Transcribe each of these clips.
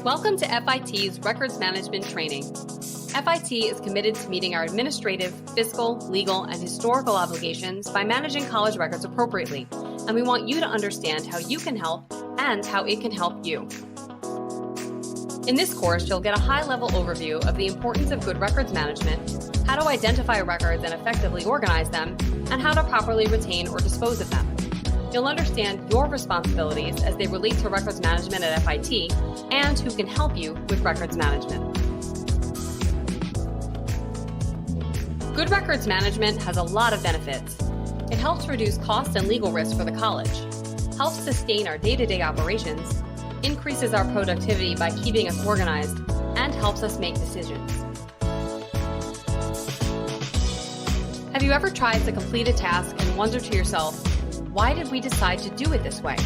Welcome to FIT's Records Management Training. FIT is committed to meeting our administrative, fiscal, legal, and historical obligations by managing college records appropriately, and we want you to understand how you can help and how it can help you. In this course, you'll get a high-level overview of the importance of good records management, how to identify records and effectively organize them, and how to properly retain or dispose of them. You'll understand your responsibilities as they relate to records management at FIT and who can help you with records management. Good records management has a lot of benefits. It helps reduce cost and legal risk for the college, helps sustain our day-to-day operations, increases our productivity by keeping us organized, and helps us make decisions. Have you ever tried to complete a task and wondered to yourself, why did we decide to do it this way?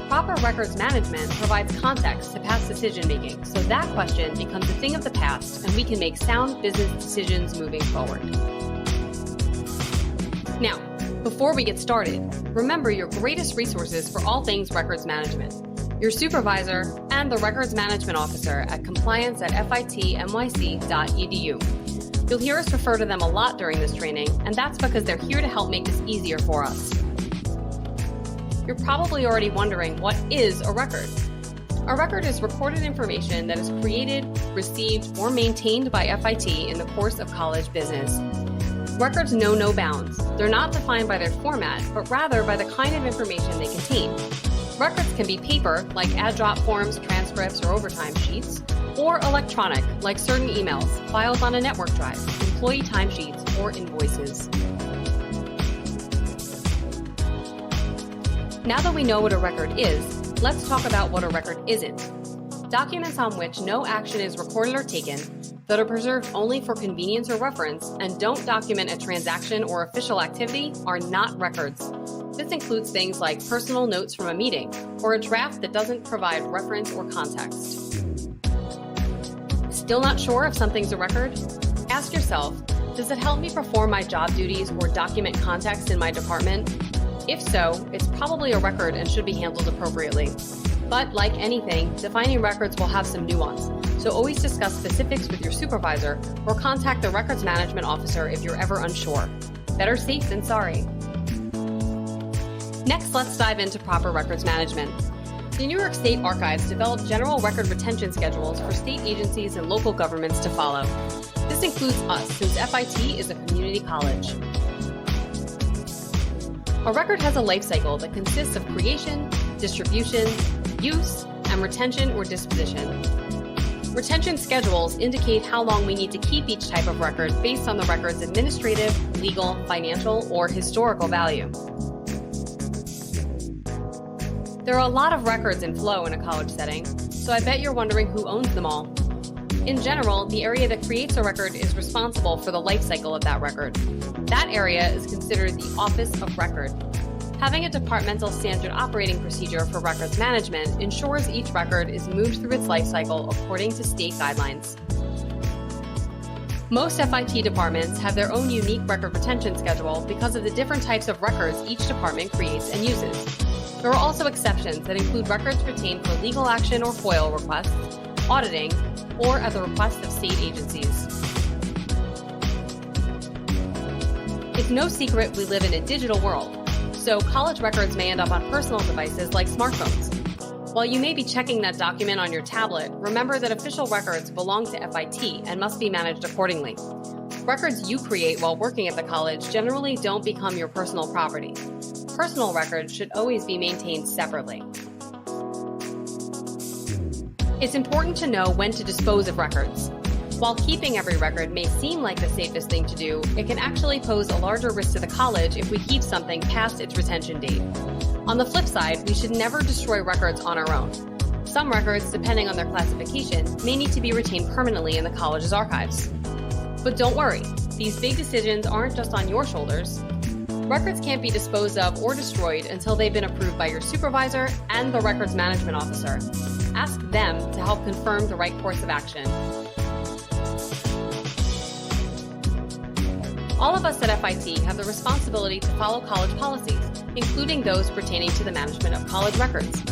Proper records management provides context to past decision-making, so that question becomes a thing of the past and we can make sound business decisions moving forward. Now, before we get started, remember your greatest resources for all things records management, your supervisor and the records management officer at compliance@fitnyc.edu. You'll hear us refer to them a lot during this training, and that's because they're here to help make this easier for us. You're probably already wondering, what is a record? A record is recorded information that is created, received, or maintained by FIT in the course of college business. Records know no bounds. They're not defined by their format, but rather by the kind of information they contain. Records can be paper, like add-drop forms, transcripts, or overtime sheets, or electronic, like certain emails, files on a network drive, employee timesheets, or invoices. Now that we know what a record is, let's talk about what a record isn't. Documents on which no action is recorded or taken, that are preserved only for convenience or reference, and don't document a transaction or official activity are not records. This includes things like personal notes from a meeting, or a draft that doesn't provide reference or context. Still not sure if something's a record? Ask yourself, does it help me perform my job duties or document context in my department? If so, it's probably a record and should be handled appropriately. But like anything, defining records will have some nuance, so always discuss specifics with your supervisor or contact the records management officer if you're ever unsure. Better safe than sorry. Next, let's dive into proper records management. The New York State Archives developed general record retention schedules for state agencies and local governments to follow. This includes us, since FIT is a community college. A record has a life cycle that consists of creation, distribution, use, and retention or disposition. Retention schedules indicate how long we need to keep each type of record based on the record's administrative, legal, financial, or historical value. There are a lot of records in flow in a college setting, so I bet you're wondering who owns them all. In general, the area that creates a record is responsible for the life cycle of that record. That area is considered the Office of Record. Having a departmental standard operating procedure for records management ensures each record is moved through its life cycle according to state guidelines. Most FIT departments have their own unique record retention schedule because of the different types of records each department creates and uses. There are also exceptions that include records retained for legal action or FOIL requests, auditing, or at the request of state agencies. It's no secret we live in a digital world, so college records may end up on personal devices like smartphones. While you may be checking that document on your tablet, remember that official records belong to FIT and must be managed accordingly. Records you create while working at the college generally don't become your personal property. Personal records should always be maintained separately. It's important to know when to dispose of records. While keeping every record may seem like the safest thing to do, it can actually pose a larger risk to the college if we keep something past its retention date. On the flip side, we should never destroy records on our own. Some records, depending on their classification, may need to be retained permanently in the college's archives. But don't worry, these big decisions aren't just on your shoulders. Records can't be disposed of or destroyed until they've been approved by your supervisor and the records management officer. Ask them to help confirm the right course of action. All of us at FIT have the responsibility to follow college policies, including those pertaining to the management of college records.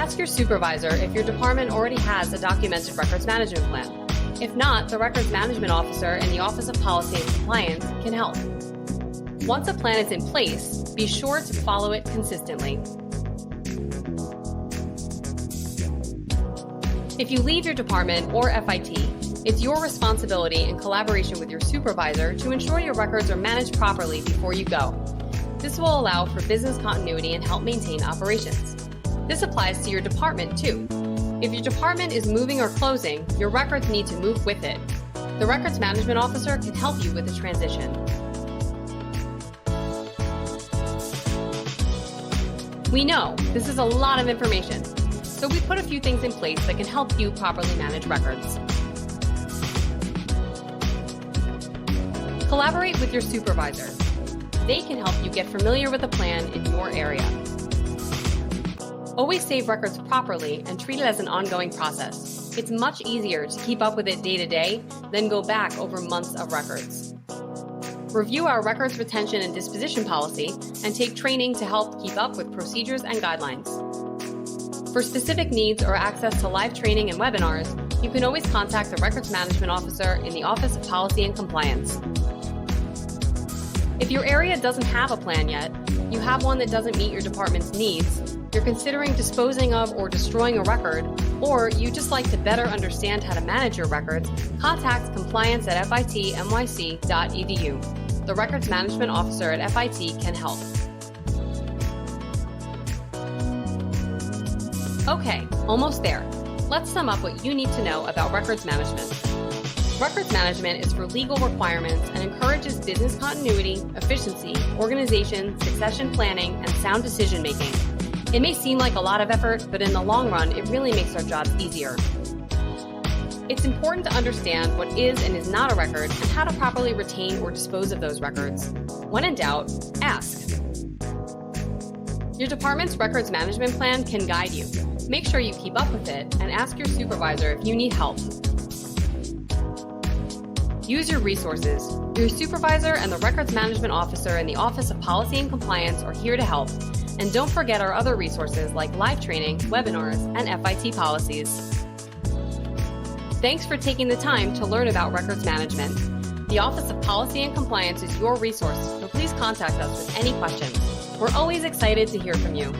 Ask your supervisor if your department already has a documented records management plan. If not, the Records Management Officer in the Office of Policy and Compliance can help. Once a plan is in place, be sure to follow it consistently. If you leave your department or FIT, it's your responsibility in collaboration with your supervisor to ensure your records are managed properly before you go. This will allow for business continuity and help maintain operations. This applies to your department too. If your department is moving or closing, your records need to move with it. The Records Management Officer can help you with the transition. We know this is a lot of information, so we put a few things in place that can help you properly manage records. Collaborate with your supervisor. They can help you get familiar with the plan in your area. Always save records properly and treat it as an ongoing process. It's much easier to keep up with it day to day than go back over months of records. Review our records retention and disposition policy and take training to help keep up with procedures and guidelines. For specific needs or access to live training and webinars, you can always contact the Records Management Officer in the Office of Policy and Compliance. If your area doesn't have a plan yet, you have one that doesn't meet your department's needs, you're considering disposing of or destroying a record, or you just like to better understand how to manage your records, contact compliance@fitnyc.edu. The Records Management Officer at FIT can help. Okay, almost there. Let's sum up what you need to know about records management. Records management is for legal requirements and encourages business continuity, efficiency, organization, succession planning, and sound decision-making. It may seem like a lot of effort, but in the long run, it really makes our jobs easier. It's important to understand what is and is not a record and how to properly retain or dispose of those records. When in doubt, ask. Your department's records management plan can guide you. Make sure you keep up with it and ask your supervisor if you need help. Use your resources. Your supervisor and the Records Management Officer in the Office of Policy and Compliance are here to help. And don't forget our other resources like live training, webinars, and FIT policies. Thanks for taking the time to learn about records management. The Office of Policy and Compliance is your resource, so please contact us with any questions. We're always excited to hear from you.